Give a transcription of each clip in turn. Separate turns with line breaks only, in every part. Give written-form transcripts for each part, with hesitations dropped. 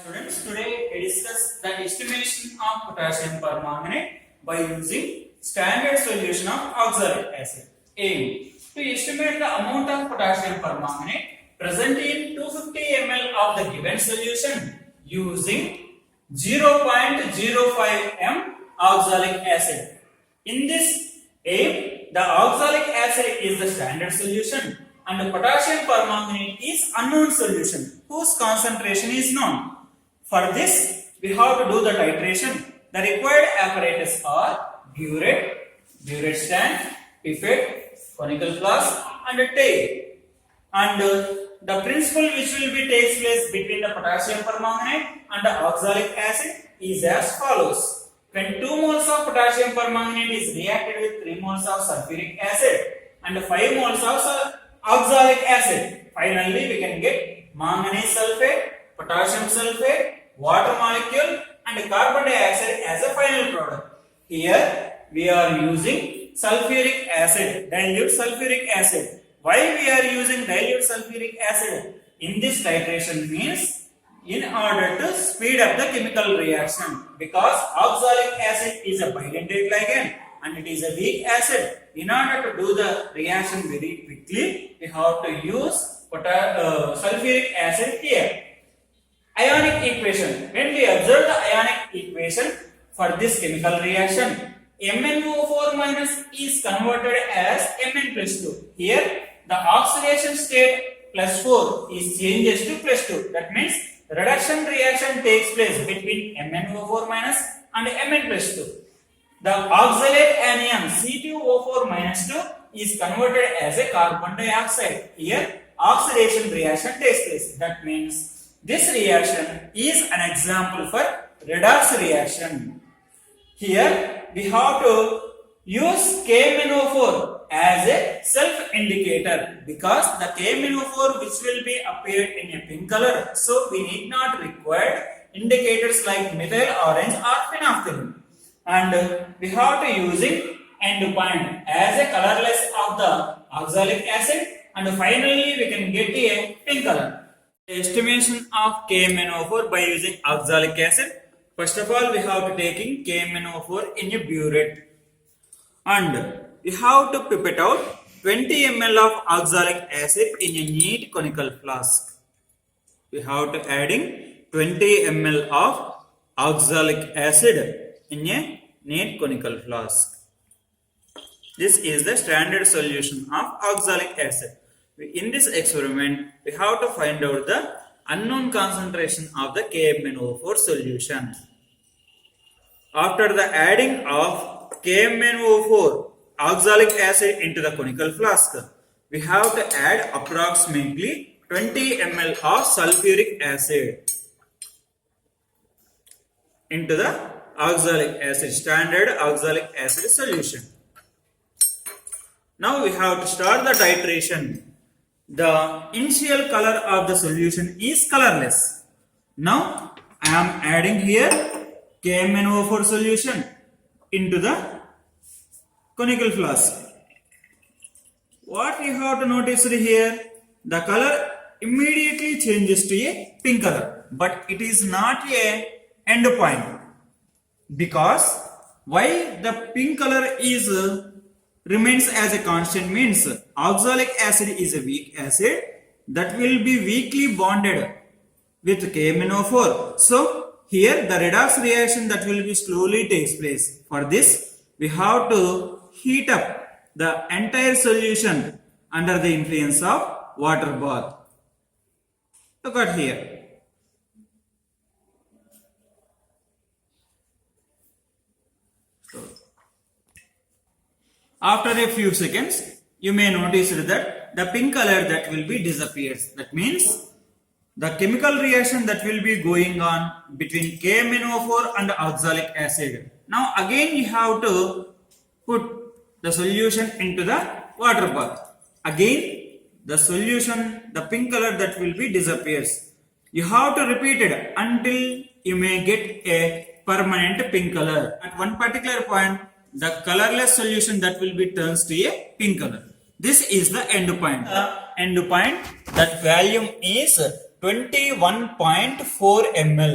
Students, today we discuss the estimation of potassium permanganate by using standard solution of oxalic acid. Aim to estimate the amount of potassium permanganate present in 250 ml of the given solution using 0.05 m oxalic acid. In this aim, the oxalic acid is the standard solution and the potassium permanganate is unknown solution whose concentration is known. For this, we have to do the titration. The required apparatus are burette stand, pipette, conical flask and a tail. And the principle which will be takes place between the potassium permanganate and the oxalic acid is as follows. When 2 moles of potassium permanganate is reacted with 3 moles of sulfuric acid and 5 moles of oxalic acid, finally we can get manganese sulfate, potassium sulfate, water molecule and carbon dioxide as a final product. Here we are using sulfuric acid, dilute sulfuric acid. Why we are using dilute sulfuric acid? In this titration means in order to speed up the chemical reaction, because oxalic acid is a bidentate ligand and it is a weak acid. In order to do the reaction very quickly, we have to use sulfuric acid here. Ionic equation. When we observe the ionic equation for this chemical reaction, MnO4 minus is converted as Mn plus 2. Here, the oxidation state plus 4 is changes to plus 2. That means the reduction reaction takes place between MnO4 minus and Mn plus 2. The oxalate anion C2O4 minus 2 is converted as a carbon dioxide. Here, oxidation reaction takes place. That means this reaction is an example for redox reaction. Here we have to use KMnO4 as a self-indicator because the KMnO4 which will be appeared in a pink color. So we need not require indicators like methyl, orange or phenolphthalein. And we have to using end point as a colorless of the oxalic acid, and finally we can get a pink color. Estimation of KMnO4 by using oxalic acid. First of all, we have to taking KMnO4 in a burette, and we have to pipette out 20 ml of oxalic acid in a neat conical flask. We have to adding 20 ml of oxalic acid in a neat conical flask. This is the standard solution of oxalic acid. In this experiment, we have to find out the unknown concentration of the KMnO4 solution. After the adding of KMnO4 oxalic acid into the conical flask, we have to add approximately 20 ml of sulfuric acid into the oxalic acid, standard oxalic acid solution. Now we have to start the titration. The initial color of the solution is colorless. Now I am adding here KMnO4 solution into the conical flask. What you have to notice here, the color immediately changes to a pink color, but it is not a end point. Because why the pink color is remains as a constant means oxalic acid is a weak acid that will be weakly bonded with KMnO4. So here the redox reaction that will be slowly takes place. For this we have to heat up the entire solution under the influence of water bath. Look at here. After a few seconds, you may notice that the pink color that will be disappears. That means the chemical reaction that will be going on between KMnO4 and oxalic acid. Now again you have to put the solution into the water bath. Again the solution, the pink color that will be disappears. You have to repeat it until you may get a permanent pink color. At one particular point, the colorless solution that will be turns to a pink color. This is the end point. The end point, that volume is 21.4 ml.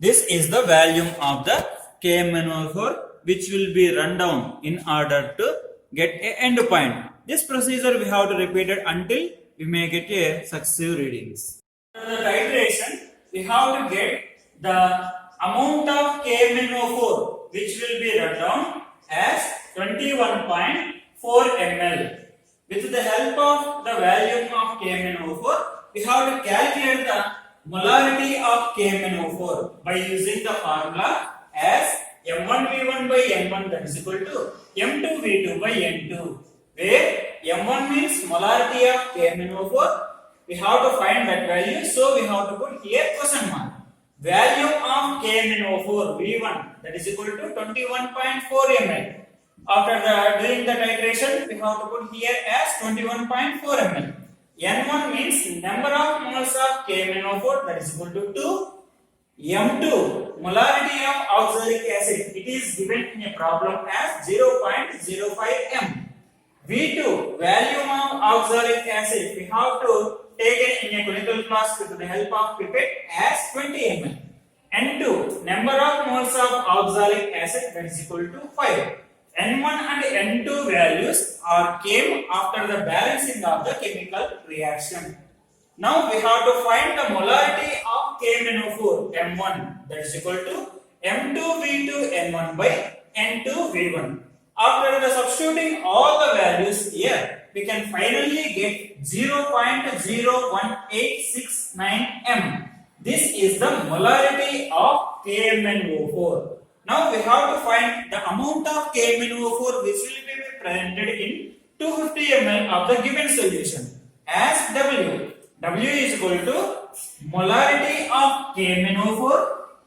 This is the volume of the KMnO4 which will be run down in order to get a end point. This procedure we have to repeat it until we may get a successive readings. After the titration, we have to get the amount of KMnO4 which will be run down as 21.4 ml. With the help of the volume of KMnO4, we have to calculate the molarity of KMnO4 by using the formula as M1V1 by N1 that is equal to M2V2 by N2, where M1 means molarity of KMnO4. We have to find that value, so we have to put here question mark. Value of KMnO4 V1 that is equal to 21.4 ml. After doing the titration, we have to put here as 21.4 ml. N1 means number of moles of KMnO4 that is equal to 2. M2 molarity of oxalic acid, it is given in a problem as 0.05 m. V2 volume of oxalic acid, we have to take it in a clinical flask with the help of pipette as 20 ml. N2 number of moles of oxalic acid that is equal to 5. N1 and N2 values came after the balancing of the chemical reaction. Now we have to find the molarity of KMnO4 M1 that is equal to M2V2 N1 by N2V1. After the substituting all the values here, we can finally get 0.01869 m. This is the molarity of KMnO4. Now we have to find the amount of KMnO4 which will be presented in 250 ml of the given solution as W. W is equal to molarity of KMnO4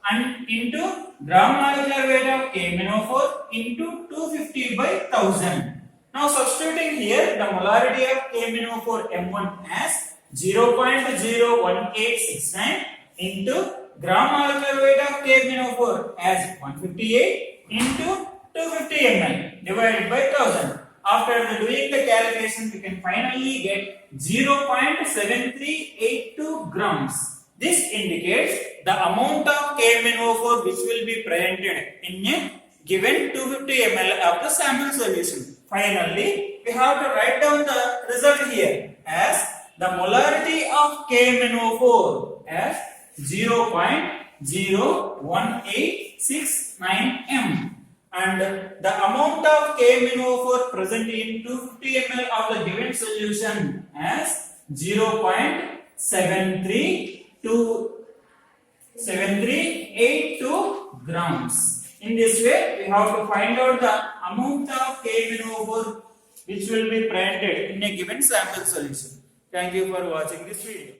and into gram molecular weight of KMnO4 into 250 by 1000. Now substituting here the molarity of KMnO4 M1 as 0.01869 into gram molecular weight of KMnO4 as 158 into 250 ml divided by 1000. After doing the calculation, we can finally get 0.7382 grams. This indicates the amount of KMnO4 which will be presented in a given 250 ml of the sample solution. Finally, we have to write down the result here as the molarity of KMnO4 as 0.01869 m. And the amount of KMnO4 present in 250 ml of the given solution as 0.7382 grams. In this way, we have to find out the amount of KMnO4 which will be presented in a given sample solution. Thank you for watching this video.